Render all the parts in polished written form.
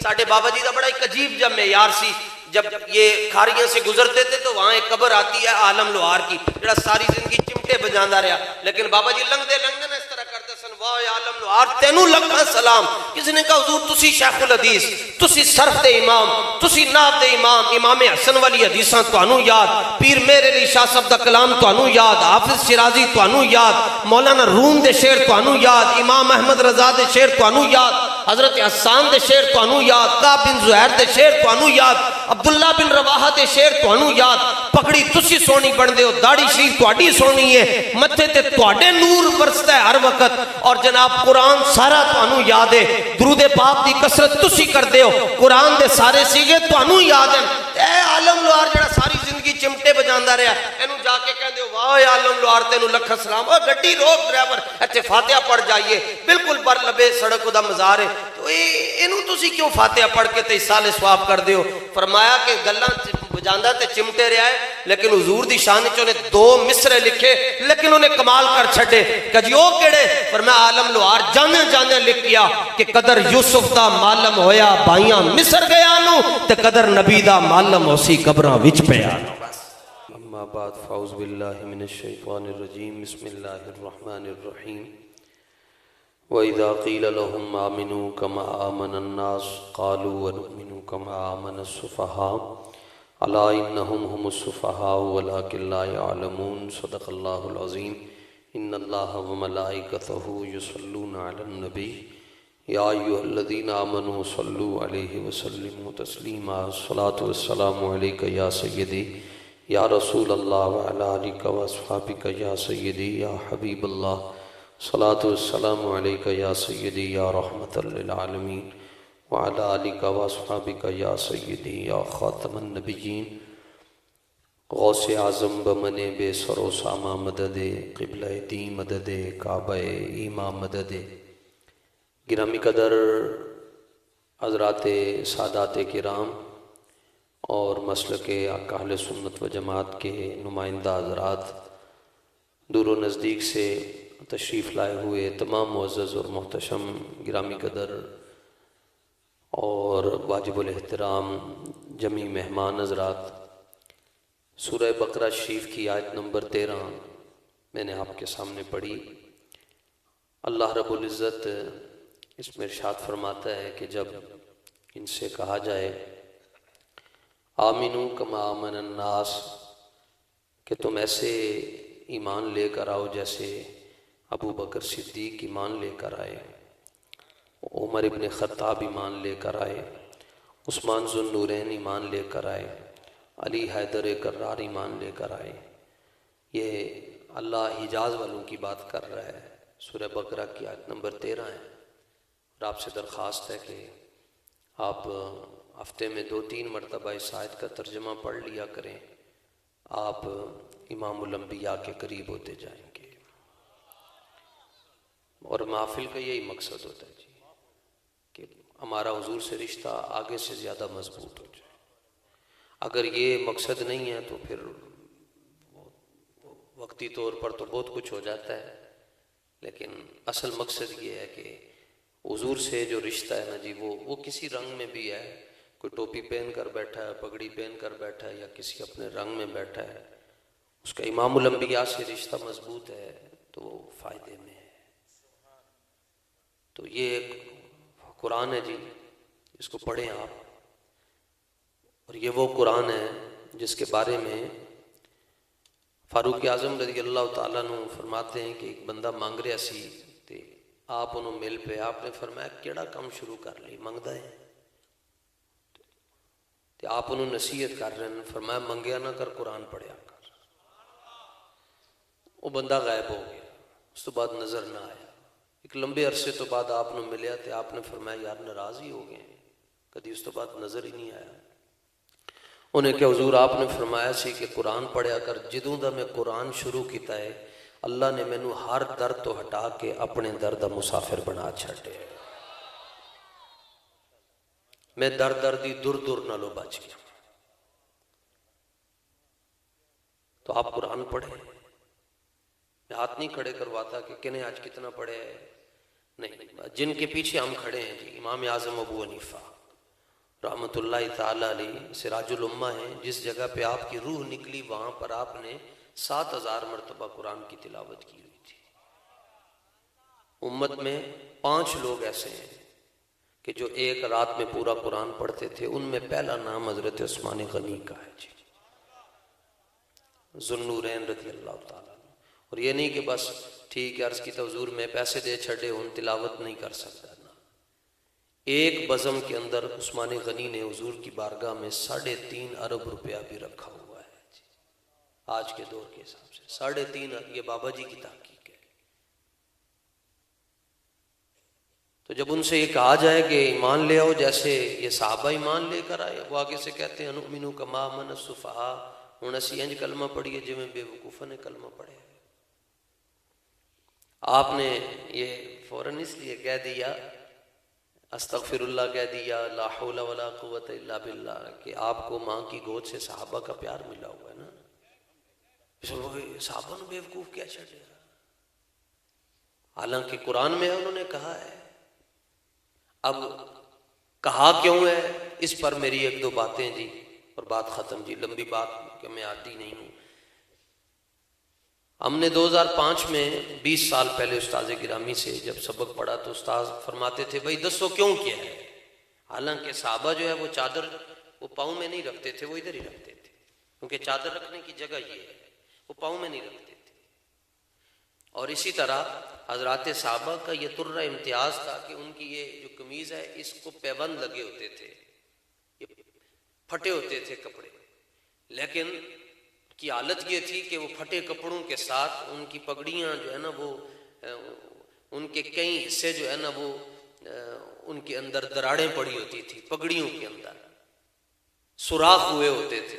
ساڈے بابا جی دا بڑا ایک عجیب جب معیار سی، جب یہ کھاریاں سے گزرتے تھے تو وہاں ایک قبر آتی ہے عالم لوہار کی، جڑا ساری زندگی چمٹے بجاندا رہا، لیکن بابا جی لنگدے لنگدے نا اس طرح کرتے سن، واہ عالم لوہار تینوں لکھاں سلام۔ کسی نے کہا حضور تسی شیخ الحدیث، تسی صرف دے امام، تسی نحو دے امام، امام حسن والی حدیثاں تانوں یاد، پیر مہر علی شاہ صاحب دا کلام تانوں یاد، حافظ شیرازی تانوں یاد، مولانا روم دے شعر تانوں یاد، امام احمد رضا دے شعر تانوں یاد، حضرت حسان دے شعر تانوں یاد، کعب بن زہیر دے شعر تانوں یاد، عبداللہ بن رواحہ دے شعر تانوں یاد، پگڑی تسی سونی بن دے ہو، داڑھی شریف تواڈی سونی ہے، متھے تے تواڈے نور برستا ہے ہر وقت، اور جناب قرآن سارا تانوں یاد ہے، درود پاک دی کثرت تسی کر دے ہو، قرآن دے سارے سیغے تانوں یاد ہیں۔ اے عالم لوہار جڑا ساری زندگی چمٹے بجاندا رہا، اینو جا کے کہندے ہو واہ عالم لوہار تینوں لکھ سلام، او گڈی روک ڈرائیور ایتھے فاتحہ پڑھ جائیے، بالکل پر لبے سڑک دا مزار ہے، تو اینو تسی کیوں فاتحہ پڑھ کے تے سال ثواب کر دیو؟ فرمایا کہ گلاں بجاندا تے چمٹے رہا ہے، لیکن حضور دی شان وچ نے دو مصرے لکھے، لیکن انہیں کمال کر چھڈے کہ جی او کیڑے؟ فرمایا عالم لوہار جانے جانے لکھ گیا کہ قدر یوسف دا معلم ہویا بھائیاں مصر گیا نو تے قدر نبی دا معلم ہوسی قبراں وچ پیا نو۔ اما بعد فاعوذ باللہ من الشیطان الرجیم، بسم اللہ الرحمن الرحیم۔ وَإِذَا قِيلَ لَهُمْ آمِنُوا كَمَا آمَنَ النَّاسُ قَالُوا وَنُؤْمِنُ كَمَا آمَنَ السُّفَهَاءُ أَلَا إِنَّهُمْ هُمُ السُّفَهَاءُ وَلَكِنْ لَا يَعْلَمُونَ صدق اللہ العظیم۔ ان اللہ وملائکتہ یصلون علی النبی یا ایھا الذین آمنوا صلوا علیہ وسلموا تسلیما۔ الصلاۃ والسلام علیک یا سیدی یا رسول اللہ وعلی آلک واصحابک یا سیدی یا حبیب اللہ۔ صلاۃ والسلام علیک یا سیدی یا رحمۃ للعالمین وعلی آلک واصحابک یا سیدی یا خاتم النبیین۔ غوث اعظم بمن بے سر و سامہ مدد، قبلہ دی مدد، کعبہ ایماں مدد۔ گرامی قدر حضرات سادات کرام اور مسلک اہل سنت و جماعت کے نمائندہ حضرات، دور و نزدیک سے تشریف لائے ہوئے تمام معزز اور محتشم گرامی قدر اور واجب الاحترام جمی مہمان حضرات، سورہ بقرہ شریف کی آیت نمبر 13 میں نے آپ کے سامنے پڑھی۔ اللہ رب العزت اس میں ارشاد فرماتا ہے کہ جب ان سے کہا جائے آمنو کما آمن الناس، کہ تم ایسے ایمان لے کر آؤ جیسے ابو بکر صدیق ایمان لے کر آئے، عمر ابن خطاب ایمان لے کر آئے، عثمان ذو النورین ایمان لے کر آئے، علی حیدر کرار ایمان لے کر آئے۔ یہ اللہ حجاز والوں کی بات کر رہا ہے، سورہ بقرہ کی آیت نمبر 13 ہے، اور آپ سے درخواست ہے کہ آپ ہفتے میں 2-3 مرتبہ اس آیت کا ترجمہ پڑھ لیا کریں، آپ امام الانبیاء کے قریب ہوتے جائیں گے۔ اور محفل کا یہی مقصد ہوتا ہے جی، کہ ہمارا حضور سے رشتہ آگے سے زیادہ مضبوط ہو جائے۔ اگر یہ مقصد نہیں ہے تو پھر وقتی طور پر تو بہت کچھ ہو جاتا ہے، لیکن اصل مقصد یہ ہے کہ حضور سے جو رشتہ ہے نا جی، وہ کسی رنگ میں بھی ہے، کوئی ٹوپی پہن کر بیٹھا ہے، پگڑی پہن کر بیٹھا ہے، یا کسی اپنے رنگ میں بیٹھا ہے، اس کا امام الانبیاء سے رشتہ مضبوط ہے تو وہ فائدے میں ہے۔ تو یہ ایک قرآن ہے جی، اس کو پڑھیں آپ، اور یہ وہ قرآن ہے جس کے بارے میں فاروق اعظم رضی اللہ تعالیٰ عنہ فرماتے ہیں کہ ایک بندہ مانگ رہا سی تے آپ انہوں مل پہ، آپ نے فرمایا کیڑا کام شروع کر لی منگدا ہے، تے آپ انہوں نصیحت کر رہے ہیں، فرمایا منگیا نہ کر، قرآن پڑھیا کر۔ وہ بندہ غائب ہو گیا، اس تو بعد نظر نہ آیا۔ ایک لمبے عرصے تو بعد آپ نے ملیا تے آپ نے فرمایا یار ناراض ہی ہو گئے، کدی اس تو بعد نظر ہی نہیں آیا۔ انہیں کہ حضور آپ نے فرمایا سی کہ قرآن پڑھیا کر، جدوں دا میں قرآن شروع کیتا ہے اللہ نے مینوں ہر درد تو ہٹا کے اپنے درد دا مسافر بنا چھڑے، میں دردی دور دور نالو بچ گیا۔ تو آپ قرآن پڑھیں، میں ہاتھ نہیں کھڑے کرواتا کہ کنے آج کتنا پڑھے، نہیں، جن کے پیچھے ہم کھڑے ہیں جی، امام اعظم ابو حنیفہ رحمۃ اللہ تعالی علیہ سراج الامہ ہیں، جس جگہ پہ آپ کی روح نکلی وہاں پر آپ نے 7000 مرتبہ قرآن کی تلاوت کی ہوئی تھی۔ امت میں 5 لوگ ایسے ہیں کہ جو ایک رات میں پورا قرآن پڑھتے تھے، ان میں پہلا نام حضرت عثمان غنی کا ہے جی، ذوالنورین رضی اللہ تعالیٰ عنہ۔ اور یہ نہیں کہ بس ٹھیک ہے عرض کی تو حضور میں پیسے دے چھڑے ہوں تلاوت نہیں کر سکتا، نا، ایک بزم کے اندر عثمان غنی نے حضور کی بارگاہ میں 3.5 ارب روپیہ بھی رکھا ہوا ہے جی، آج کے دور کے حساب سے 3.5 ارب، یہ بابا جی کی تحقیق ہے۔ تو جب ان سے یہ کہا جائے کہ ایمان لے آؤ جیسے یہ صحابہ ایمان لے کر آئے، وہ آگے سے کہتے ہیں نؤمن کما آمن السفہاء، ہن اسی انج کلمہ پڑھیے جویں بے وقوفاں نے کلمہ پڑھے۔ آپ نے یہ فوراً اس لیے کہہ دیا استغفر اللہ کہہ دیا لا حول ولا قوت الا باللہ کہ آپ کو ماں کی گود سے صحابہ کا پیار ملا ہوا ہے نا، صحابہ نے بے وقوف کیا چھڑ لیا، حالانکہ قرآن میں انہوں نے کہا ہے۔ اب کہا کیوں ہے اس پر میری 1-2 باتیں جی اور بات ختم جی، لمبی بات کہ میں عادی نہیں ہوں۔ ہم نے 2005 میں 20 سال پہلے استاذ گرامی سے جب سبق پڑھا تو استاذ فرماتے تھے بھائی دسو کیوں کیا ہے، حالانکہ صحابہ جو ہے وہ چادر وہ پاؤں میں نہیں رکھتے تھے، وہ ادھر ہی رکھتے تھے، کیونکہ چادر رکھنے کی جگہ یہ ہے، وہ پاؤں میں نہیں رکھتے تھے۔ اور اسی طرح حضرات صحابہ کا یہ طرہ امتیاز تھا کہ ان کی یہ جو قمیض ہے اس کو پیبند لگے ہوتے تھے، یہ پھٹے ہوتے تھے کپڑے، لیکن کی حالت یہ تھی کہ وہ پھٹے کپڑوں کے ساتھ ان کی پگڑیاں جو ہے نا وہ ان کے کئی حصے جو ہے نا وہ ان کے اندر دراڑیں پڑی ہوتی تھی، پگڑیوں کے اندر سوراخ ہوئے ہوتے تھے،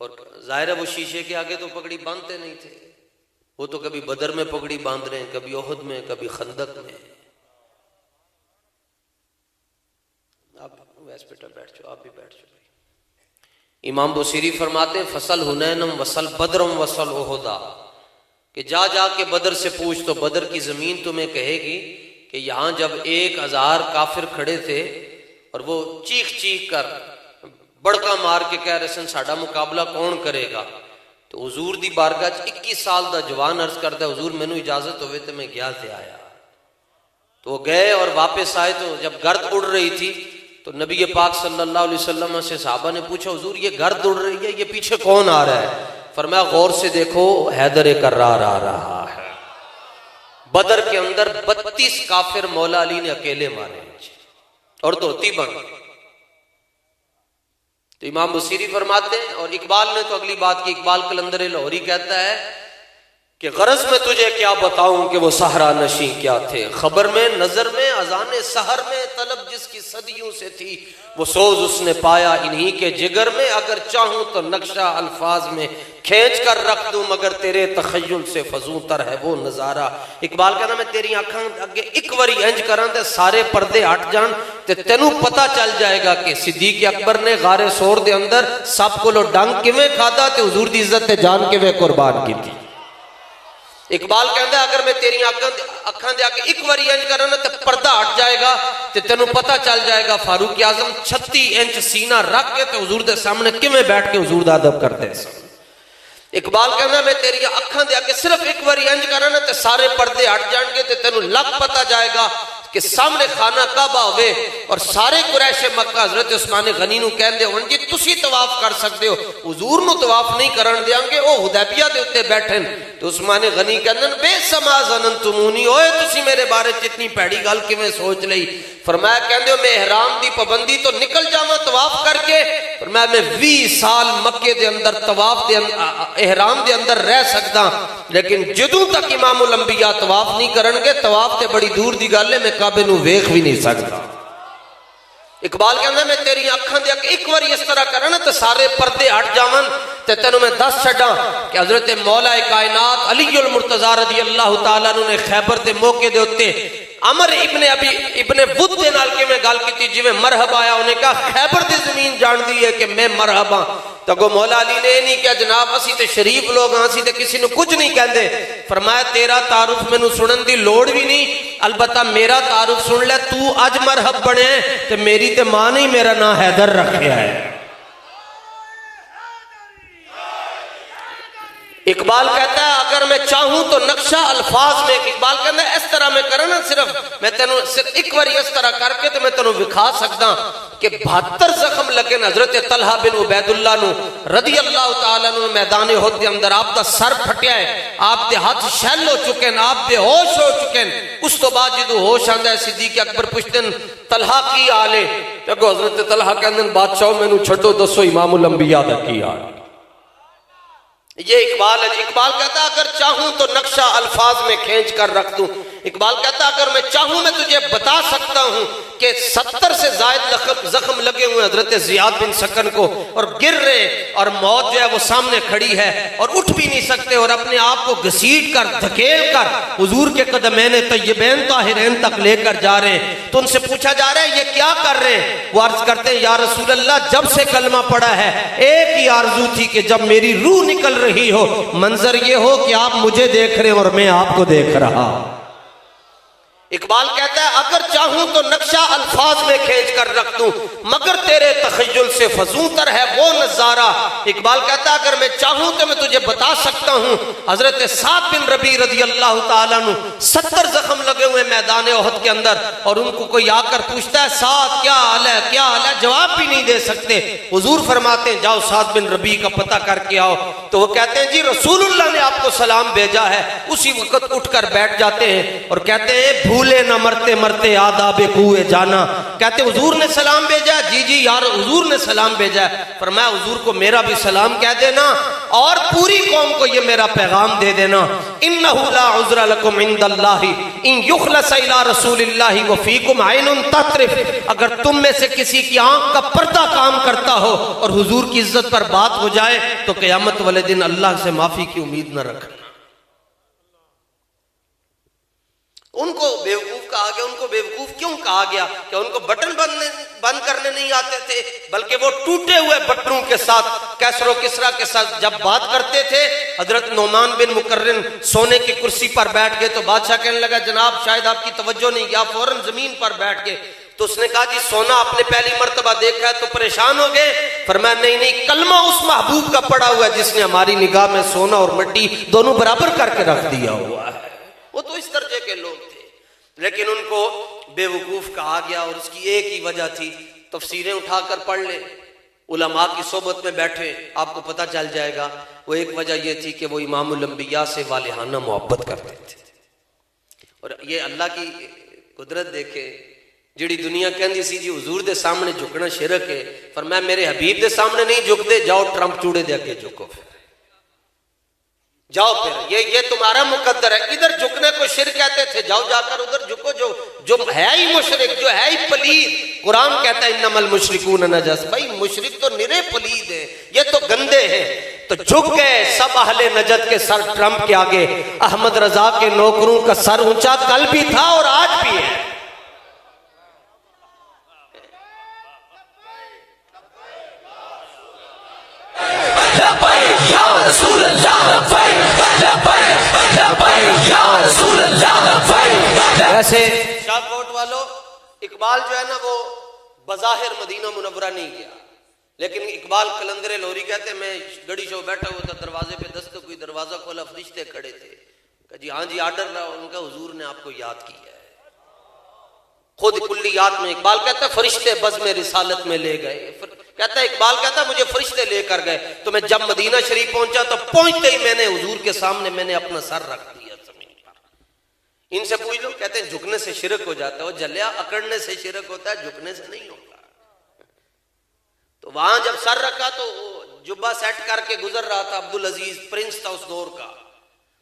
اور ظاہر ہے وہ شیشے کے آگے تو پگڑی باندھتے نہیں تھے، وہ تو کبھی بدر میں پگڑی باندھ رہے ہیں، کبھی احد میں، کبھی خندق میں۔ آپ ویس بیٹا بیٹھ جاؤ، آپ بھی بیٹھ جاؤ۔ امام بصیری فرماتے ہیں فصل حنینم وصل بدرم وصل احدا، کہ جا جا کے بدر سے پوچھ تو بدر کی زمین تمہیں کہے گی کہ یہاں جب 1000 کافر کھڑے تھے اور وہ چیخ چیخ کر بڑکا مار کے کہہ رہے سن ساڈا مقابلہ کون کرے گا، تو حضور دی بارگاہ 21 سال دا جوان عرض کرتا ہے حضور مینوں اجازت ہوئے تو میں گیا تے آیا، تو وہ گئے اور واپس آئے تو جب گرد اڑ رہی تھی تو نبی پاک صلی اللہ علیہ وسلم سے صحابہ نے پوچھا حضور یہ گرد اڑ رہی ہے، یہ پیچھے کون آ رہا ہے؟ فرمایا غور سے دیکھو حیدر کرار آ رہا ہے۔ بدر کے اندر 32 کافر مولا علی نے اکیلے مارے اور دھوتی بن۔ تو امام بصیری فرماتے ہیں، اور اقبال نے تو اگلی بات کی، اقبال قلندر لاہوری کہتا ہے کہ غرض میں تجھے کیا بتاؤں کہ وہ صحرا نشیں کیا تھے، خبر میں نظر میں اذان سحر میں طلب جس کی صدیوں سے تھی، وہ سوز اس نے پایا انہی کے جگر میں، اگر چاہوں تو نقشہ الفاظ میں کھینچ کر رکھ دوں مگر تیرے تخیل سے فزوں تر ہے وہ نظارہ۔ اقبال کہنا میں تیری آنکھاں اگے ایک واری انج کراں تے سارے پردے ہٹ جان تے تینوں پتہ چل جائے گا کہ صدیق اکبر نے غار سور دے اندر سب کو ڈنگ کیویں کھادا تے حضور دی عزت تے جان کیویں قربان کیتی۔ اقبال کہندا ہے اگر میں تیری اکھاں دے آگے ایک واری انج کراں تے پردہ ہٹ جائے گا تے تینوں پتہ چل جائے گا فاروق اعظم 36 انچ سینہ رکھ کے تے حضور دے سامنے کیویں بیٹھ کے حضور دا ادب کرتے سن۔ اقبال کہنا میں تیری اکھاں دے آگے صرف ایک واری انج کراں تے سارے پردے ہٹ جان گے تے تینوں لگ پتہ جائے گا کہ سامنے خانہ کعبہ ہوئے اور سارے قریش مکہ حضرت عثمان غنی نو کہندے ہون جی تسی طواف کر سکتے ہو، حضور نو طواف نہیں کرن دیاں گے، او حدیبیہ دے اوتے بیٹھن۔ تو عثمان غنی کہندن بے سما ظننتمونی، اوئے تسی میرے بارے اتنی پیڑی گل کیویں سوچ لئی؟ فرمایا کہندے ہو میں احرام دی پابندی تو نکل جاواں طواف کر کے؟ فرمایا میں 20 سال مکے دے اندر طواف دے احرام دے اندر رہ سکدا، لیکن جدوں تک امام الانبیاء طواف نہیں کرن گے طواف تے بڑی دور دی گل ہے، میں کعبے نو ویکھ بھی نہیں سکدا۔ اقبال کہندا میں تیری اکھاں دے ایک واری اس طرح کرنا تے سارے پردے ہٹ جاون تے تینوں میں دس چھڈاں کہ حضرت مولا کائنات علی المرتضی رضی اللہ تعالیٰ عنہ نے خیبر دے موقع دے اوتے عمر ابن ود دے نال کیویں گل کیتی جویں مرحبا آیا، انہیں کہا خیبر دی زمین جان دی ہے کہ میں مرحبا، تو کو مولا علی نے نہیں کہا جناب اسی تے شریف لوگ ہاں سی تے کسی نو کچھ نہیں کہندے. فرمایا تیرا تعارف مینوں سنن دی لوڑ بھی نہیں, البتہ میرا تعارف سن لے. تو اج مرحب بنے تے میری تے ماں نے میرا نام حیدر رکھیا ہے. اقبال کہتا ہے اگر میں چاہوں تو نقشہ الفاظ میں, اقبال کہتا ہے اس طرح میں کرنا صرف میں تینوں صرف ایک باری اس طرح کر کے تو میں تینوں دکھا سکتا کہ 72 زخم لگے حضرت طلحہ بن عبید اللہ نو رضی اللہ تعالیٰ عنہ میدان احد کے اندر. آپ دا سر پھٹیا ہے, آپ دے ہاتھ شل ہو چکے ہیں, آپ بے ہوش ہو چکے ہیں. اس تو بعد جدو ہوش آندا ہے صدیق اکبر پوچھتے ہیں طلحہ کی حال ہے, کہ حضرت طلحہ کہندے بادشاہ مینوں چھڈو دسو امام الانبیاء دا کی حال. یہ اقبال ہے. اقبال کہتا ہے اگر چاہوں تو نقشہ الفاظ میں کھینچ کر رکھ دوں. اقبال کہتا ہے اگر میں چاہوں میں تجھے بتا سکتا ہوں کہ 70 سے زائد زخم لگے ہوئے حضرت زیاد بن سکن کو, اور گر رہے, اور موت جو ہے وہ سامنے کھڑی ہے اور اٹھ بھی نہیں سکتے, اور اپنے آپ کو گھسیٹ کر دھکیل کر حضور کے قدمین طیبین طاہرین تک لے کر جا رہے ہیں. تو ان سے پوچھا جا رہا ہے یہ کیا کر رہے ہیں؟ وہ عرض کرتے ہیں یا رسول اللہ جب سے کلمہ پڑھا ہے ایک ہی آرزو تھی کہ جب میری روح نکل رہی ہو منظر یہ ہو کہ آپ مجھے دیکھ رہے اور میں آپ کو دیکھ رہا. اقبال کہتا ہے اگر چاہوں تو نقشہ الفاظ میں کھینچ کر رکھ دوں مگر تیرے تخیل سے فزوں تر ہے وہ نظارہ. اقبال کہتا ہے اگر میں چاہوں تو میں تجھے بتا سکتا ہوں حضرت سعد بن ربیع رضی اللہ تعالیٰ عنہ 70 زخم لگے ہوئے میدان احد کے اندر, اور ان کو کوئی آ کر پوچھتا ہے سعد کیا حال ہے کیا حال ہے, جواب بھی نہیں دے سکتے. حضور فرماتے ہیں جاؤ سعد بن ربیع کا پتہ کر کے آؤ. تو وہ کہتے ہیں جی رسول اللہ نے آپ کو سلام بھیجا ہے. اسی وقت اٹھ کر بیٹھ جاتے ہیں اور کہتے ہیں بھولے نہ مرتے مرتے آداب کوئے جانا. کہتے حضور نے سلام بھیجا ہے؟ جی جی یار حضور نے سلام بھیجا ہے. فرمایا حضور کو میرا بھی سلام کہہ دینا اور پوری قوم کو یہ میرا پیغام دے دینا. انہ لا عذر لکم عند اللہ ان یخلص الی رسول اللہ وفیکم عین تطرف. اگر تم میں سے کسی کی آنکھ کا پردہ کام کرتا ہو اور حضور کی عزت پر بات ہو جائے تو قیامت والے دن اللہ سے معافی کی امید نہ رکھنا. ان کو بیوقوف کہا گیا. ان کو بیوقوف کیوں کہا گیا؟ کہ ان کو بٹن بند کرنے نہیں آتے تھے, بلکہ وہ ٹوٹے ہوئے بٹنوں کے ساتھ کیسر و کسرا کے ساتھ جب بات کرتے تھے. حضرت نعمان بن مقرن سونے کی کرسی پر بیٹھ گئے تو بادشاہ کہنے لگا جناب شاید آپ کی توجہ نہیں کیا, فوراً زمین پر بیٹھ گئے. تو اس نے کہا جی سونا آپ نے پہلی مرتبہ دیکھا ہے تو پریشان ہو گئے. فرمایا نہیں نہیں, کلمہ اس محبوب کا پڑا ہوا ہے جس نے ہماری نگاہ میں سونا اور مٹی دونوں برابر کر کے رکھ دیا ہوا ہے. وہ تو اس درجے کے لوگ تھے, لیکن ان کو بیوقوف کہا گیا. اور اس کی ایک ہی وجہ تھی, تفسیریں اٹھا کر پڑھ لیں, علماء کی صحبت میں بیٹھے آپ کو پتہ چل جائے گا. وہ ایک وجہ یہ تھی کہ وہ امام الانبیاء سے والہانہ محبت کرتے تھے. اور یہ اللہ کی قدرت دیکھے, جڑی دنیا کہندی سی جی حضور دے سامنے جھکنا شرک ہے, فرمایا میرے حبیب دے سامنے نہیں جھکتے, جاؤ ٹرمپ چوڑے دے کے جھکو, پھر جاؤ, پھر یہ تمہارا مقدر ہے. ادھر جھکنے کو شرک کہتے تھے, جاؤ جا کر ادھر جھکو جو ہے ہی مشرک, جو ہے ہی پلید. قرآن کہتا ہے انما المشرکون نجس. بھائی مشرک تو نرے پلید ہیں, یہ تو گندے ہیں. تو جھک گئے سب اہل نجد کے سر ٹرمپ کے آگے. احمد رضا کے نوکروں کا سر اونچا کل بھی تھا اور آج بھی ہے. ایسے شاہ کوٹ والو, اقبال جو ہے نا وہ بظاہر مدینہ منورہ نہیں گیا, لیکن اقبال کلندر لوری کہتے ہیں میں گڑی شو بیٹھا ہوا تھا, دروازے پہ دست کوئی دروازہ کھولا, فرشتے کھڑے تھے. کہ جی ہاں جی آرڈر رہا, ان کا حضور نے آپ کو یاد کیا ہے. خود کلیات میں اقبال کہتا ہے فرشتے بزم رسالت میں لے گئے. کہتا ہے اقبال کہتا ہے مجھے فرشتے لے کر گئے, تو میں جب مدینہ شریف پہنچا تو پہنچتے ہی میں نے حضور کے سامنے میں نے اپنا سر رکھ دیا زمین پر. ان سے پوچھ لو, کہتے ہیں جھکنے سے شرک ہو جاتا ہے. وہ جلیا اکڑنے سے شرک ہوتا ہے, جھکنے سے نہیں ہوتا. تو وہاں جب سر رکھا تو جبہ سیٹ کر کے گزر رہا تھا, عبدالعزیز پرنس تھا اس دور کا.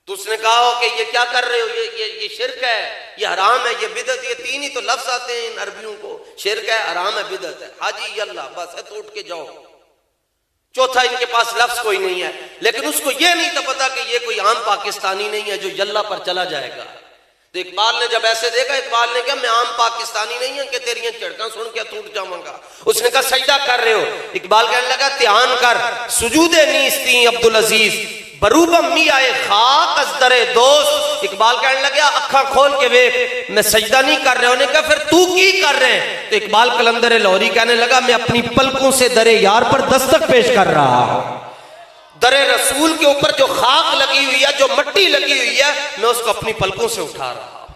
تو اس نے کہا ہو کہ یہ کیا کر رہے ہو, یہ شرک ہے, یہ حرام ہے, یہ بدعت. یہ تین ہی تو لفظ آتے ہیں ان عربیوں کو, شرک ہے, حرام ہے, بدعت ہے. حاجی اللہ بس ہے, تو اٹھ کے جاؤ. چوتھا ان کے پاس لفظ کوئی نہیں ہے, لیکن اس کو یہ نہیں تھا پتا کہ یہ کوئی عام پاکستانی نہیں ہے جو یلہ پر چلا جائے گا. تو اقبال نے جب ایسے دیکھا، اقبال نے کہا میں عام پاکستانی نہیں ہوں کہ تیریاں چڑکاں سن کے ٹوٹ جاؤں گا. اس نے کہا سجدہ کر رہے ہو؟ اقبال کہنے لگا دھیان کر، سجود نیستی عبدالعزیز بروبم میائے خاک از در دوست. اقبال کہنے لگا اکھاں کھول کے دیکھ، میں سجدہ نہیں کر رہے. انہوں نے کہا پھر تو کی کر رہے ہیں؟ تو اقبال قلندر لاہوری کہنے لگا میں اپنی پلکوں سے در یار پر دستک پیش کر رہا ہوں. در رسول کے اوپر جو خاک لگی ہوئی ہے، جو مٹی لگی ہوئی ہے، میں اس کو اپنی پلکوں سے اٹھا رہا ہوں.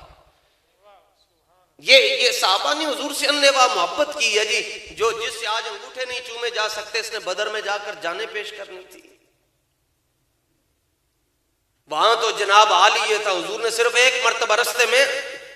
یہ صحابہ نے حضور سے انیوا محبت کی ہے جی. جو جس سے آج انگوٹھے نہیں چومے جا سکتے، اس نے بدر میں جا کر جانیں پیش کرنی تھی. وہاں تو جناب حال یہ تھا، حضور نے صرف ایک مرتبہ رستے میں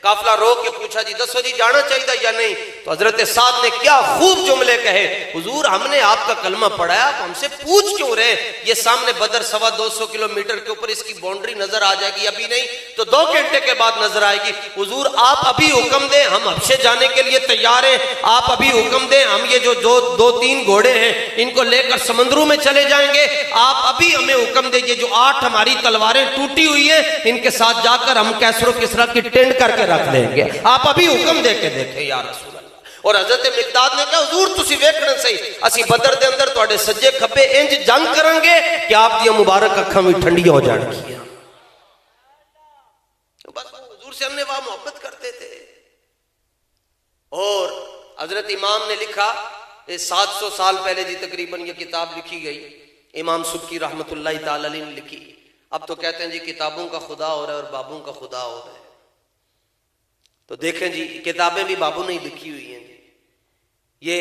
قافلہ روک کے پوچھا جی دسو جی جانا چاہیے یا نہیں؟ تو حضرت سعد نے کیا خوب جملے کہے، حضور ہم نے آپ کا کلمہ پڑھا ہے، آپ ہم سے پوچھ کیوں رہے؟ یہ سامنے بدر 250 کلومیٹر کے اوپر اس کی باؤنڈری نظر آ جائے گی، ابھی نہیں تو 2 گھنٹے کے بعد نظر آئے گی. حضور آپ ابھی حکم دیں، ہم حبشے جانے کے لیے تیار ہیں. آپ ابھی حکم دیں، ہم یہ جو 2-3 گھوڑے ہیں ان کو لے کر سمندروں میں چلے جائیں گے. آپ ابھی ہمیں حکم دیں، یہ جو 8 ہماری تلواریں ٹوٹی ہوئی ہیں ان کے ساتھ جا کر ہم کیسر و کسرا کی ٹینٹ کر کے رکھ دیں گے. آپ ابھی حکم دے کے دیکھیں یا رسول اللہ. اور حضرت مقداد نے کہا حضور تسی ویکھنا صحیح، اسی بدر دے اندر تواڈے سجے کھبے انج جنگ کریں گے کہ آپ دی مبارک اکھاں بھی ٹھنڈیاں ہو جان گیاں. بس حضور سے ہم نے وہاں محبت کرتے تھے. اور حضرت امام نے لکھا 700 سال پہلے جی تقریباً یہ کتاب لکھی گئی، امام سبکی رحمت اللہ تعالی علیہ نے لکھی. اب تو کہتے ہیں جی کتابوں کا خدا ہو رہا ہے اور بابوں کا خدا ہو رہا ہے. تو دیکھیں جی کتابیں بھی بابوں نے لکھی ہوئی ہیں جی. یہ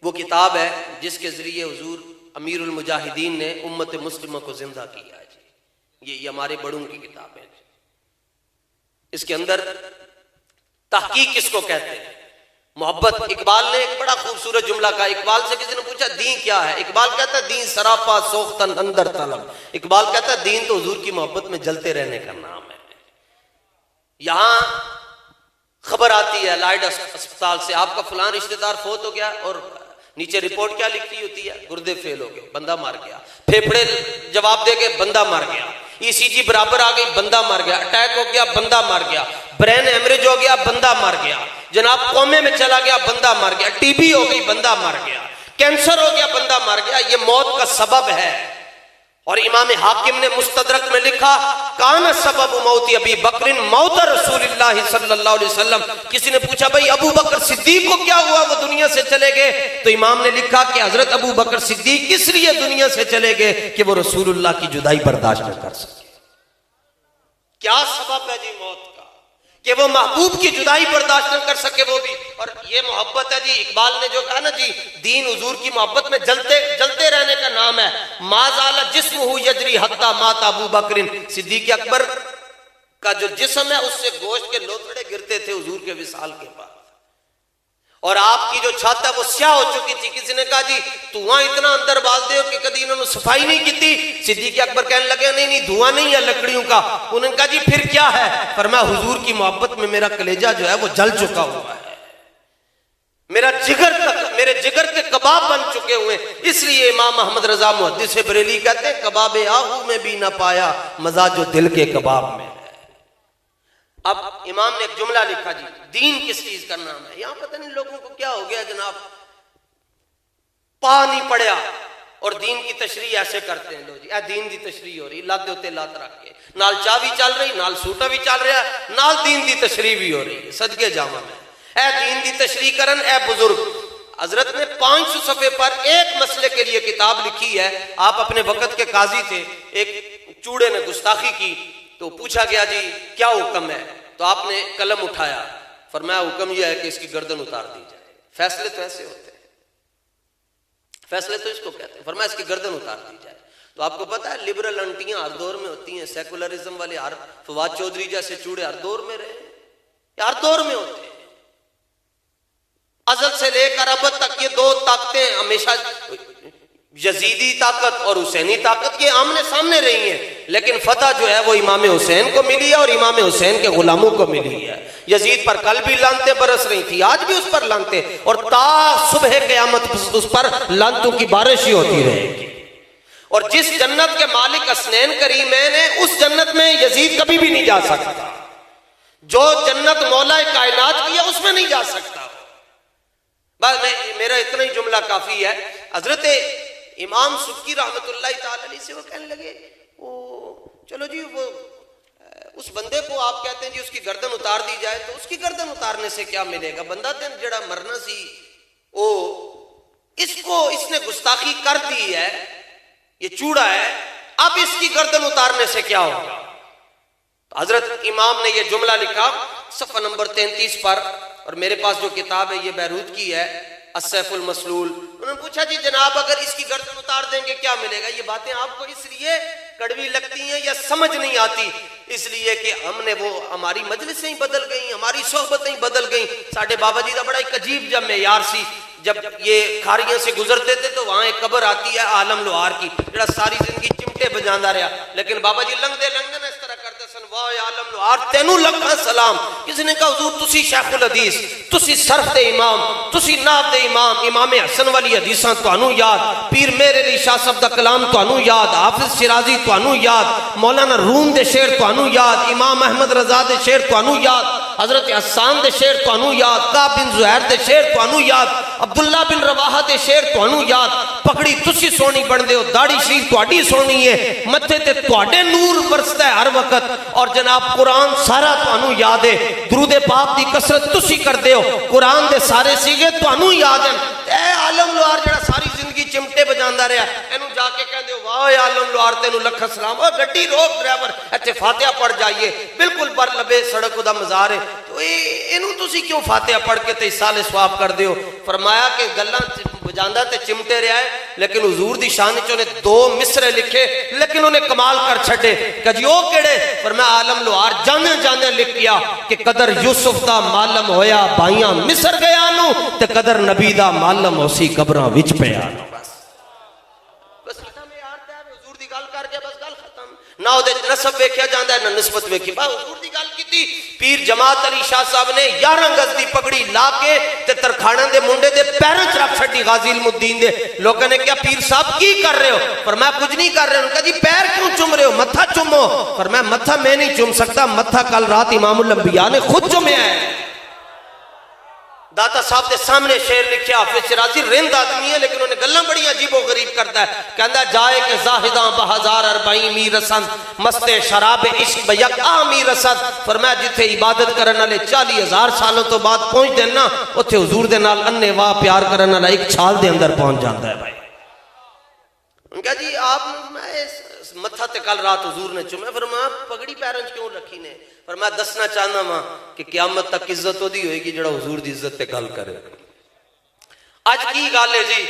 وہ کتاب ہے جس کے ذریعے حضور امیر المجاہدین نے امت مسلمہ کو زندہ کیا ہے جی. یہ ہمارے بڑوں کی کتاب ہے جی. اس کے اندر تحقیق کس کو کہتے ہیں؟ محبت. اقبال نے ایک بڑا خوبصورت جملہ کہا. اقبال سے کسی نے پوچھا دین کیا ہے؟ اقبال کہتا ہے دین سراپا سوختن اندر طلب. اقبال کہتا ہے دین تو حضور کی محبت میں جلتے رہنے کا نام ہے. یہاں خبر آتی ہے لائڈ اسپتال سے آپ کا فلان رشتہ دار فوت ہو گیا، اور نیچے رپورٹ کیا لکھتی ہوتی ہے؟ گردے فیل ہو گئے، بندہ مر گیا. پھیپھڑے جواب دے گئے، بندہ مر گیا. ای سی جی برابر آ گئی، بندہ مر گیا. اٹیک ہو گیا، بندہ مر گیا. برین ہیمریج ہو گیا، بندہ مر گیا. جناب کومے میں چلا گیا، بندہ مر گیا. ٹی بی ہو گئی، بندہ مر گیا. کینسر ہو گیا، بندہ مر گیا. یہ موت کا سبب ہے. اور امام حاکم نے مستدرک میں لکھا کان سبب موت ابی بکر موت رسول اللہ صلی اللہ علیہ وسلم. کسی نے پوچھا بھائی ابو بکر صدیق کو کیا ہوا، وہ دنیا سے چلے گئے؟ تو امام نے لکھا کہ حضرت ابو بکر صدیق کس لیے دنیا سے چلے گئے کہ وہ رسول اللہ کی جدائی برداشت نہ کر سکے. کیا سبب ہے جی موت کا کہ وہ محبوب کی جدائی برداشت نہ کر سکے. وہ بھی اور یہ محبت ہے جی. اقبال نے جو کہا نا جی دین حضور کی محبت میں جلتے رہنے کا نام ہے. ما زال جسمہ یجری حتی مات ابو بکر. صدیق اکبر کا جو جسم ہے اس سے گوشت کے لوتھڑے گرتے تھے حضور کے وصال کے بعد. اور آپ کی جو چھت ہے وہ سیاہ ہو چکی تھی. کسی نے کہا جی دھواں اتنا اندر باز دے کہ کدی انہوں نے صفائی نہیں کی تھی. صدیق اکبر کہنے لگے نہیں دھواں نہیں ہے لکڑیوں کا. انہوں نے کہا جی پھر کیا ہے؟ فرمایا حضور کی محبت میں میرا کلیجہ جو ہے وہ جل چکا ہوا ہے، میرے جگر کے کباب بن چکے ہوئے. اس لیے امام محمد رضا محدث بریلی کہتے ہیں کباب آہو میں بھی نہ پایا مزہ جو دل کے کباب میں. اب امام نے ایک جملہ لکھا جی دین کس چیز کا نام ہے. یہاں پتہ نہیں لوگوں کو کیا ہو گیا جناب، پا نہیں پڑیا اور دین کی تشریح ایسے کرتے ہیں. لو جی اے دین دی تشریح ہو رہی، لات دے ہوتے لات رکھ کے، نال چاہ بھی چل رہی، نال سوٹا بھی چل رہا ہے، نال دین دی تشریح بھی ہو رہی ہے. صدقے جاواں میں اے دین دی تشریح کرن اے بزرگ. حضرت نے 500 صفحے پر ایک مسئلے کے لیے کتاب لکھی ہے. آپ اپنے وقت کے قاضی تھے. ایک چوڑے نے گستاخی کی تو پوچھا گیا جی کیا حکم ہے؟ تو آپ نے قلم اٹھایا، فرمایا حکم یہ ہے کہ اس کی گردن اتار دی جائے. فیصلے تو ایسے ہوتے ہیں، فیصلے تو اس کو کہتے ہیں. فرمایا اس کی گردن اتار دی جائے. تو آپ کو پتا ہے لبرل انٹیاں ہر دور میں ہوتی ہیں، سیکولرزم والے ہر فواد چودھری جیسے چوڑے ہر دور میں رہے، ہر دور میں ہوتے ہیں. ازل سے لے کر اب تک یہ 2 طاقتیں ہمیشہ یزیدی طاقت اور حسینی طاقت یہ آمنے سامنے رہی ہیں. لیکن فتح جو ہے وہ امام حسین کو ملی ہے اور امام حسین کے غلاموں کو ملی ہے. یزید پر کل بھی لعنتیں برس رہی تھی، آج بھی اس پر لعنتیں، اور تا صبح قیامت اس پر لعنتوں کی بارش ہی ہوتی رہے گی. اور جس جنت کے مالک اسنین کریمین ہیں اس جنت میں یزید کبھی بھی نہیں جا سکتا. جو جنت مولا کائنات کی ہے اس میں نہیں جا سکتا. بس میرا اتنا ہی جملہ کافی ہے. حضرت امام سبکی رحمت اللہ تعالی علیہ سے وہ کہنے لگے چلو جی وہ اس بندے کو آپ کہتے ہیں جی اس کی گردن اتار دی جائے تو اس کی گردن اتارنے سے کیا ملے گا؟ بندہ دن جڑا مرنا سی وہ اس نے گستاخی کر دی ہے, یہ چوڑا ہے, اب اس کی گردن اتارنے سے کیا ہوگا؟ حضرت امام نے یہ جملہ لکھا صفحہ نمبر 33 پر, اور میرے پاس جو کتاب ہے یہ بیروت کی ہے, السیف المسلول. انہوں نے پوچھا جی جناب اگر اس کی گردن اتار دیں گے کیا ملے گا؟ یہ باتیں آپ کو اس لیے کڑوی لگتی ہیں یا سمجھ نہیں آتی اس لیے کہ ہم نے وہ ہماری مجلسیں ہی بدل گئیں, ہماری صحبتیں ہی بدل گئیں. ساڈے بابا جی کا بڑا ایک عجیب جب معیار سی, جب یہ کھاریاں سے گزرتے تھے تو وہاں ایک قبر آتی ہے عالم لوہار کی, جڑا ساری زندگی چمٹے بجاندا رہا, لیکن بابا جی لنگدے نا اس طرح کرتے سن, واہ عالم لوہار تینوں لکھاں سلام. کسی نے کہا حضور تسی شیخ الحدیث, تسی صرف دے امام, تسی نحو دے امام, امام حسن والی حدیثاں تانوں یاد, پیر میر علی شاہ صاحب دا کلام تانوں یاد, حافظ شیرازی تانوں یاد, مولانا روم دے شعر تانوں یاد, امام احمد رضا دے شعر تانوں یاد, حضرت حسان دے شعر تانوں یاد, کعب بن زہیر دے شعر تانوں یاد, عبداللہ بن رواحہ دے شعر تانوں یاد. پگڑی تسی سونی بن دے ہو, داڑھی شریف تہاڈی سونی ہے, متھے تے تہاڈے نور برسدا ہے ہر وقت, اور جناب قرآن سارا تانوں یاد ہے, درود پاک دی کثرت تسی کردے ہو, قرآن دے سارے سیغے تانوں یاد ہیں. اے عالم لوہار جڑا ساری زندگی چمٹے بجاندا رہا, اینو جا کے کہندے ہو واہ عالم لوہار تینوں لکھ سلام, او گڈی روک ڈرائیور ایتھے فاتحہ پڑھ جائیے, بالکل پر لبے سڑک دا مزار ہے, تو اینو تسی کیوں فاتحہ پڑھ کے تے سال ثواب کر دیو؟ فرمایا کہ گلاں بجاندا تے چمٹے رہا ہے, لیکن حضور دی شان وچ انہیں 2 مصرے لکھے, لیکن انہیں کمال کر چھڈے. کہ جی او کیڑے؟ فرمایا عالم لوہار جانے جانے لکھ گیا کہ قدر یوسف دا معلم ہویا بھائیاں مصر گیا نو, تے قدر نبی دا معلم ہوسی قبراں وچ پیا نو. بس ختم یار تے حضور دی گل کر کے بس گل ختم. نہ او دے نسب ویکھیا جاندا ہے نہ نسبت ویکھی. با حضور دی گل کیتی, پیر جماعت علی شاہ صاحب نے 11 گز دی پگڑی لا کے تے ترکھانہ دے منڈے دے پیراں چ رکھ چھڈی غازی علم الدین دے. لوگوں نے کہا پیر صاحب کی کر رہے ہو؟ فرمایا کچھ نہیں کر رہے. انہوں نے کہا جی پیر کیوں چوم رہے ہو؟ متھا چومو. فرمایا متھا میں نہیں چوم سکتا, متھا کل رات امام الانبیاء نے خود چومیا ہے. داتا صاحب دے سامنے شعر لکھیا, حافظ شیرازی رند آدمی ہے لیکن انہیں گلاں بڑی عجیب و غریب کرتا ہے. کہندا جائے کہ زاہداں بہزار اربعین می رسند, مست شراب عشق بیک آمی رسد. فرمایا جتھے عبادت کرن والے 40,000 سالوں تو بعد پہنچ دین نا, اوتھے حضور دے نال انے واہ پیار کرن والا 1 چھال دے اندر پہنچ جاندا ہے. بھائی ان کہا جی آپ متھا تے کل رات حضور نے چومیا. فرمایا پگڑی پیراں وچ کیوں رکھی نے؟ فرمایا دسنا چاہنا ماں کہ قیامت تک عزت ہو دی ہوئے گی جڑا حضور دی عزت تے گل کرے. اج کی گل ہے جی,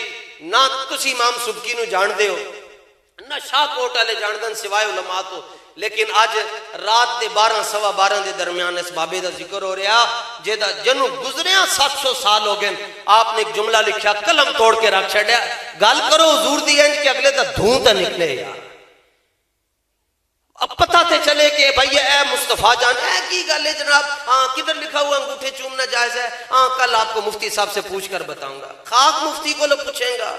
نہ تسی امام سبکی نو جان دے ہو, نہ شاہ کوٹ والے جان دن سوائے علماء تو, لیکن اج رات دے 12 سوا 12 دے درمیان اس بابے دا ذکر ہو رہا جیدہ جنو گزریاں 700 سال ہو گئے. آپ نے ایک جملہ لکھا, قلم توڑ کے رکھ چھڑیا, گل کرو حضور دی انج کہ اگلے دا دھوں تے نکلے یار. اب پتہ تے چلے کہ بھائی اے مصطفیٰ جان اے کی گل ہے جناب, ہاں کدھر لکھا ہوا انگوٹھے چومنا جائز ہے؟ ہاں کل آپ کو مفتی صاحب سے پوچھ کر بتاؤں گا. خاک مفتی کو لوگ پوچھیں گا,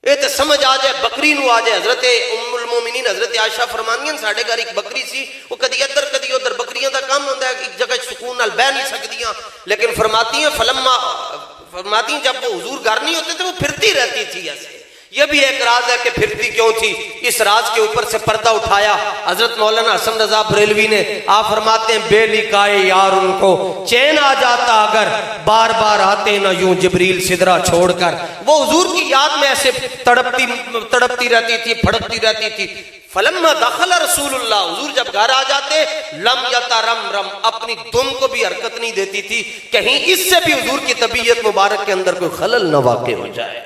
یہ تو سمجھ آ جائے, بکری نو آ جائے. حضرت ام المومنین حضرت عائشہ فرمانیاں ساڑھے گھر ایک بکری سی, وہ کدی ادھر کدی ادھر, بکریاں دا کام ہوندہ ہے ایک جگہ سکون نال بہ نہیں سکدیاں, لیکن فرماتی ہیں فرماتی ہیں جب وہ حضور گھر نہیں ہوتے تھے وہ پھرتی رہتی تھی ایسے. یہ بھی ایک راز ہے کہ پھرتی کیوں تھی, اس راز کے اوپر سے پردہ اٹھایا حضرت مولانا حسن رضا بریلوی نے. آپ فرماتے ہیں بے لکھائے یار ان کو چین آ جاتا اگر بار بار آتے نہ یوں جبریل سدرہ چھوڑ کر. وہ حضور کی یاد میں ایسے تڑپتی رہتی تھی, پھڑکتی رہتی تھی. فلما دخل رسول اللہ, حضور جب گھر آ جاتے لم یترمرم, اپنی دم کو بھی حرکت نہیں دیتی تھی, کہیں اس سے بھی حضور کی طبیعت مبارک کے اندر کوئی خلل نہ واقع ہو جائے.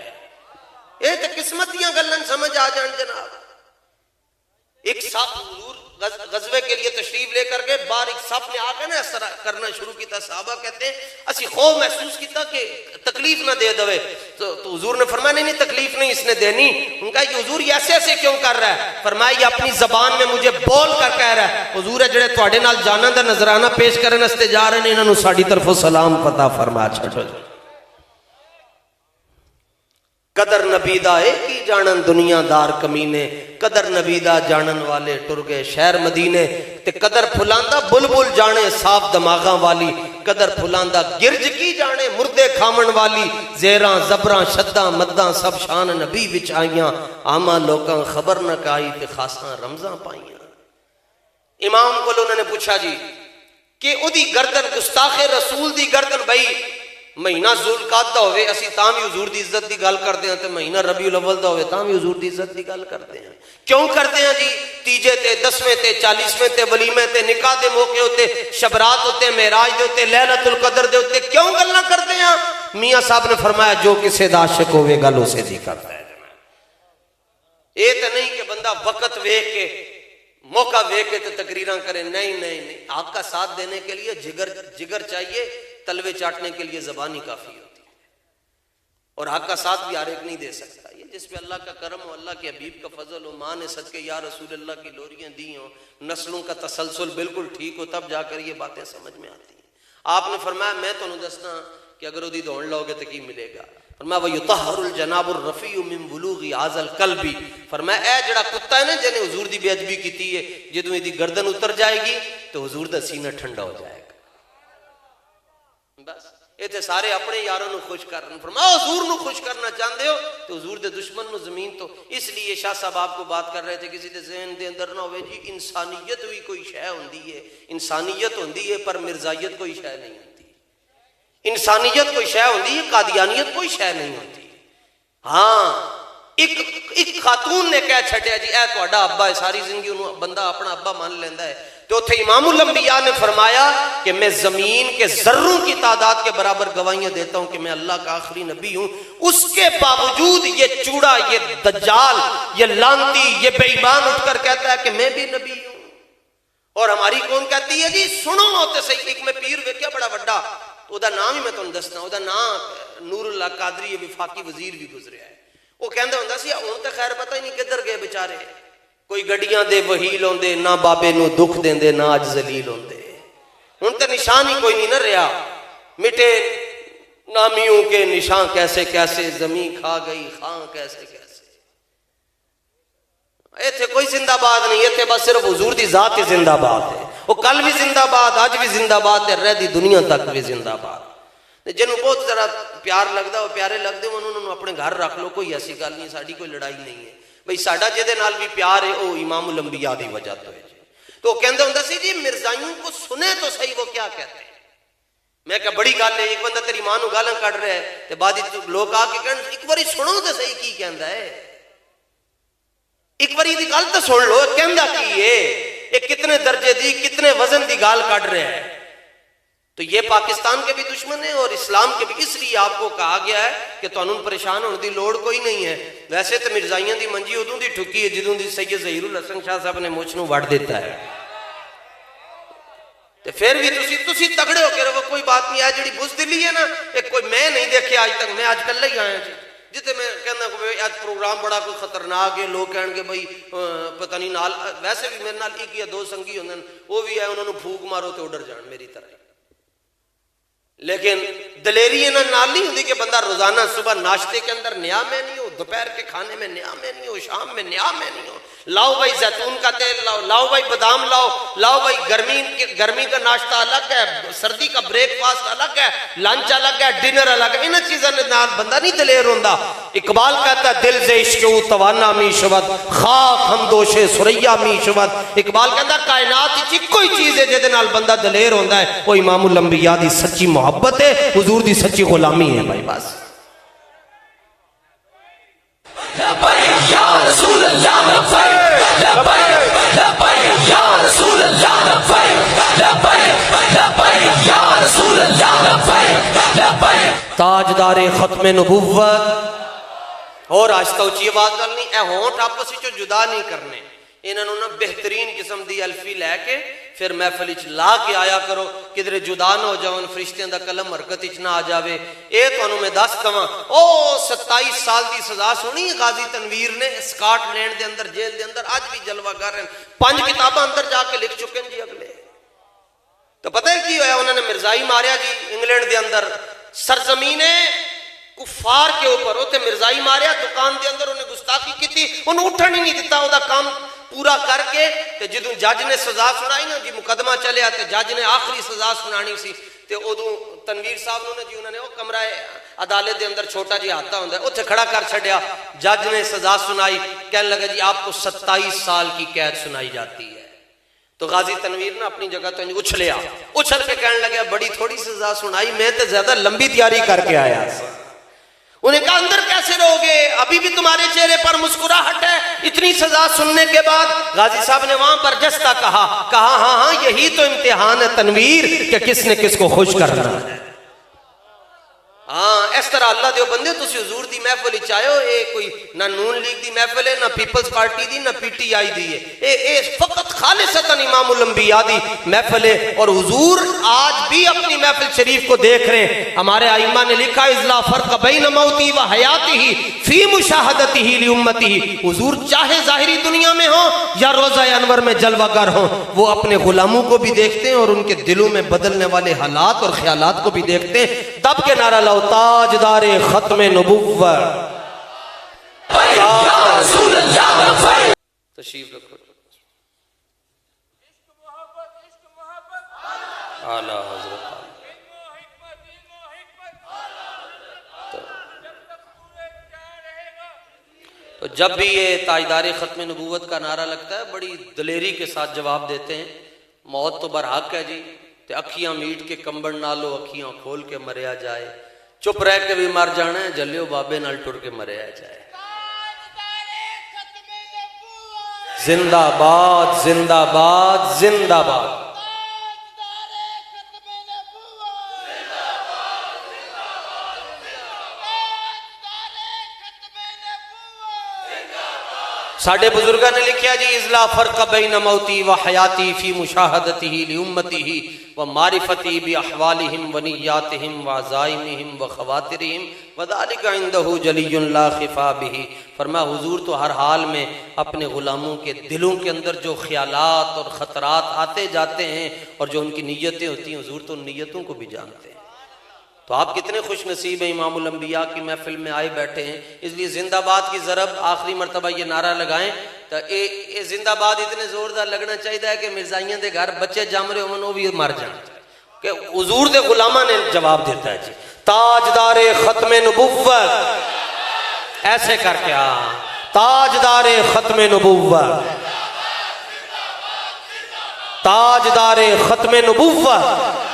یہ تو قسمتیاں گلن سمجھ آ جان جناب. ایک سپ حضور غزوے کے لیے تشریف لے کر کے باہر ایک سپ نے آ کے نا اس طرح کرنا شروع کیتا. صحابہ کہتے ہیں اسی خوف محسوس کیتا کہ تکلیف نہ دے دوے, تو حضور نے فرمایا نہیں تکلیف نہیں اس نے دینی. ان کا یہ حضور ایسے ایسے کیوں کر رہا ہے؟ فرمایا یہ اپنی زبان میں مجھے بول کر کہہ رہا ہے. حضور ہے جڑے تواڈے نال جانا دا نذرانہ پیش کرن واسطے جا رہے ہیں, انہاں نوں ساڈی طرفوں سلام پتا فرما چھڈو. قدر نبیدہ ایک ہی جانن دنیا دار کمینے، قدر نبیدہ جانن والے ٹر گئے شہر مدینے، تے قدر پھلاندہ بلبل جانے صاف دماغاں والی، قدر پھلاندہ گرج کی جانے مردے کھامن والی، زیراں زبراں شداں مداں سب شان نبی وچ آئیاں، آماں لوکاں خبر نہ کائی تے خاصاں رمضاں پائیاں۔ امام کو انہوں نے پوچھا جی کہ او دی گردن گستاخ رسول دی گردن بھائی مہینہ ذوالقعدہ ہوئے اسی تاں بھی حضور دی عزت دی گل کرتے ہیں تے مہینہ ربیع الاول دا ہوئے تاں بھی حضور دی عزت دی گل کرتے ہیں، کیوں کرتے ہیں جی؟ تیجے تے 10ویں تے 40ویں تے ولیمے تے نکاح دے موقع ہوتے شبرات ہوتے معراج دے ہوتے لیلۃ القدر دے ہوتے کیوں گلاں کرتے ہیں؟ میاں صاحب نے فرمایا جو کسے دا عاشق ہوئے گل اسے دی کرتا ہے۔ یہ تے نہیں کہ بندہ وقت ویکھ کے موقع ویکھ کے تقریراں کرے، نہیں نہیں نہیں، آپ کا ساتھ دینے کے لیے جگر چاہیے، تلوے چاٹنے کے لیے زبانی کافی ہوتی ہے، اور حق کا ساتھ بھی ہر ایک نہیں دے سکتا۔ یہ جس پہ اللہ کا کرم ہو، اللہ کے حبیب کا فضل ہو، ماں نے صدقے یا رسول اللہ کی لوریاں دی ہوں، نسلوں کا تسلسل بالکل ٹھیک ہو، تب جا کر یہ باتیں سمجھ میں آتی ہیں۔ آپ نے فرمایا میں تو نہیں دسنا کہ اگر وہ دوڑ لو گے تو کی ملے گا؟ فرمایا وَيُطَهَّرُ الْجَنَابُ الرَّفِيُّ مِن بُلُوغِ هَذَا الْقَلْبِ، فرمایا اے جڑا کتا ہے نا جنہیں حضور دی بے ادبی کیتی ہے، جدوں دی گردن اتر جائے گی تو حضور دا سینہ ٹھنڈا ہو جائے گا۔ بس یہ تے سارے اپنے یاروں نو خوش کرن، فرمایا حضور نو خوش کرنا چاہتے ہو تو حضور دے دشمن نو زمین تو۔ اس لیے شاہ صاحب آپ کو بات کر رہے تھے کسی دے ذہن دے اندر نہ ہوئے جی انسانیت بھی کوئی شے ہوندی ہے، انسانیت ہوندی ہے پر مرزائیت کوئی شے نہیں ہوندی، انسانیت کوئی شے ہوندی ہے، قادیانیت کوئی شے نہیں ہوندی۔ ہاں ایک خاتون نے کہہ چھڑیا جی اے تہاڈا ابا ہے، ساری زندگی انہوں بندہ اپنا ابا مان لیندہ ہے، تو اتھے امام الانبیاء نے فرمایا کہ میں زمین کے ذروں کی تعداد کے برابر گواہیاں دیتا ہوں کہ میں اللہ کا آخری نبی ہوں، اس کے باوجود یہ چوڑا، یہ دجال، یہ لانتی، یہ بے ایمان اٹھ کر کہتا ہے کہ میں بھی نبی ہوں۔ اور ہماری کون کہتی ہے جی سنو ہوتے صحیح، ایک میں پیر ویکھیا بڑا بڑا، تو دا نام ہی میں تمہیں دسنا، دا نام نور اللہ قادری وفاقی وزیر بھی گزریا ہے۔ وہ کہندے ہوندا سی ہن تے خیر پتہ ہی نہیں کدھر گئے بیچارے، کوئی گڈیاں دے وہیل ہوندے، نہ بابے نو دکھ دیندے، نہ اج ذلیل ہوندے، ہن تے نشان ہی کوئی نہیں نہ رہا، مٹے نامیوں کے نشان کیسے کیسے، زمین کھا گئی خاں کیسے کیسے۔ ایتھے کوئی زندہ باد نہیں، ایتھے بس صرف حضور دی ذات ہی زندہ باد ہے، وہ کل بھی زندہ باد، آج بھی زندہ باد ہے، رہ دی دنیا تک بھی زندہ باد۔ جنہوں بہت ذرا پیار لگتا وہ پیارے لگتے ہیں انہوں نے اپنے گھر رکھ لو، کوئی ایسی گل نہیں، ساڑی کوئی لڑائی نہیں ہے بھئی، ساڑا جے دے نال بھی پیار ہے وہ امام الانبیاء دی وجہ تو ہے جی۔ تو وہ کہندے ہوندہ سی جی مرزائیوں کو سنے تو صحیح وہ کیا کہتے ہیں۔ میں کہا بڑی گل ہے، ایک بندہ تیری ماں نو گالاں کٹ رہا ہے تے بعد لوگ آ کے کہن ایک باری سنو تو صحیح کی کہندا ہے، ایک باری دی گل تو سن لو کہندا کی ہے، ایک کتنے درجے دی کتنے وزن دی گال کٹ رہا ہے۔ تو یہ پاکستان کے بھی دشمن ہیں اور اسلام کے بھی، اس لیے آپ کو کہا گیا ہے کہ تو انہوں پریشان ہونے دی لوڑ کوئی نہیں ہے۔ ویسے تو مرزائیاں دی منجی ادوں دی ٹھکی ہے جدوں دی سید ظہیر الحسن شاہ صاحب نے مچھ نو وڑ دیتا ہے، تو پھر بھی تسی تگڑے ہو کے رہو، کوئی بات نہیں ہے۔ جڑی بزدلی ہے نا ایک کوئی میں نہیں دیکھے آج تک، میں آج کل ہی آیا جی، جتے میں کہنا کہ آج پروگرام بڑا کوئی خطرناک ہے، لوگ کہن گے بھائی پتہ نہیں نال، ویسے بھی میرے نال ایک یا دو سنگی ہوندے وہ بھی ہے، انہوں نے پھوک مارو تو اڈر جان میری طرح، لیکن دلیری انہاں نال نہیں ہوندی کہ بندہ روزانہ صبح ناشتے کے اندر نیا میں نہیں ہو، دوپہر کے کھانے میں نیا میں نہیں ہو، شام میں نیا میں نہیں ہو، لاؤ بھائی زیتون کا تیل لاؤ، لاؤ بھائی بادام لاؤ، لاؤ بھائی گرمی کا ناشتہ الگ ہے، سردی کا بریک فاسٹ الگ ہے، لنچ الگ ہے، ڈنر الگ ہے، انہاں چیزاں نال بندہ نہیں دلیر ہوندا۔ اقبال کہتا ہے دل سے عشق او توانا می شود، خاک ہم دوش سریا می شود۔ اقبال کہتا ہے کائنات وچ کوئی چیز ہے جے نال بندہ دلیر ہوندا ہے، وہ امام الانبیاء دی سچی محبت ہے، حضور دی سچی غلامی ہے بھائی بس۔ لبیک یا رسول اللہ لبیک، لبیک لبیک یا رسول اللہ لبیک، لبیک لبیک یا رسول اللہ لبیک، لبیک۔ تاجدار ختم نبوت، اور آہستہ اچھی آواز کرنی، اے ہونٹ آپس وچوں جدا نہیں کرنے، انہوں نے بہترین قسم دی الفی لے کے پھر محفل وچ لا کے آیا کرو، کدھر جدا نہ ہو جاؤں، فرشتیاں دا قلم حرکت وچ نہ آ جاوے۔ اے تانوں میں دس کواں، او 27 سال دی سزا سنی غازی تنویر نے اسکاٹ لینڈ دے اندر، جیل دے اندر، آج بھی جلوہ گر ہیں، 5 کتاباں اندر جا کے لکھ چکے ہیں جی اگلے۔ تو پتہ ہے کی ہویا، انہوں نے مرزائی ماریا جی انگلینڈ دے اندر، سرزمین کفار کے اوپر اوتے مرزائی ماریا دکان دے اندر انہیں گستاخی کی تھی انہوں اٹھن ہی نہیں دیتا وہ کام پورا کر کے تے جدوں جج نے سزا سنائی نا جی مقدمہ چلیا تے جج نے آخری سزا سنانی سی تے ادوں تنویر صاحب نے جی انہوں نے وہ کمرہ عدالت دے اندر چھوٹا جی ہاتھا ہوندا ہے اوتھے کھڑا کر چھڈیا جج نے سزا سنائی کہنے لگا جی آپ کو 27 سال کی قید سنائی جاتی ہے تو غازی تنویر نے اپنی جگہ تو اچھلیا اچھل کے کہنے لگا بڑی تھوڑی سزا سنائی میں تے زیادہ لمبی تیاری کر کے آیا انہیں کہا اندر کیسے رہو گے ابھی بھی تمہارے چہرے پر مسکراہٹ ہے اتنی سزا سننے کے بعد غازی صاحب نے وہاں پر جستہ کہا ہاں یہی تو امتحان ہے تنویر کہ کس نے کس کو خوش کرنا ہے ہاں اس طرح اللہ دیو بندے تسی حضور دی محفل چاہو اے کوئی نہ نون لیگ دی محفل ہے نہ پیپلز پارٹی دی نہ پی ٹی آئی دی ہے اے فقط خالصتاً امام الانبیاء دی محفل ہے اور حضور آج بھی اپنی محفل شریف کو دیکھ رہے ہیں ہمارے ائمہ نے لکھا اذ فرق بین موتی و حیاتی فی مشاہدتی لامتی حضور چاہے ظاہری دنیا میں ہوں یا روضہ انور میں جلوہ گر ہوں وہ اپنے غلاموں کو بھی دیکھتے ہیں اور ان کے دلوں میں بدلنے والے حالات اور خیالات کو بھی دیکھتے ہیں دب کے نعرہ تاجدار ختم نبوت تشریف رکھو اعلیٰ حضرت تو جب بھی یہ تاجدار ختم نبوت کا نعرہ لگتا ہے بڑی دلیری کے ساتھ جواب دیتے ہیں موت تو برحق ہے جی تے اکھیاں میٹ کے کمبڑ نالو اکھیاں کھول کے مریا جائے چپ رہ کے بھی مر جانا ہے جلیو بابے نال ٹر کے مریا جائے زندہ باد زندہ باد زندہ باد ساڑھے بزرگاں نے لکھیا جی اذ فرق بین موتی و حیاتی فی مشاہدتی لامتی و معرفتی باحوالہم و نیاتہم و عزائمہم و خواترہم وذالک عندہ جلی لا خفا بہ فرمایا حضور تو ہر حال میں اپنے غلاموں کے دلوں کے اندر جو خیالات اور خطرات آتے جاتے ہیں اور جو ان کی نیتیں ہوتی ہیں حضور تو ان نیتوں کو بھی جانتے ہیں تو آپ کتنے خوش نصیب ہیں امام الانبیاء کی محفل میں آئے بیٹھے ہیں اس لیے زندہ باد کی ضرب آخری مرتبہ یہ نعرہ لگائیں تو اے زندہ باد اتنے زوردار لگنا چاہیے کہ مرزائیاں دے گھر بچے جم رہے ہوں وہ بھی مر جائیں کہ حضور دے غلامہ نے جواب دیتا ہے جی تاجدار ختم نبوت ایسے کر کے تاجدار ختم نبوت تاجدار ختم نبوت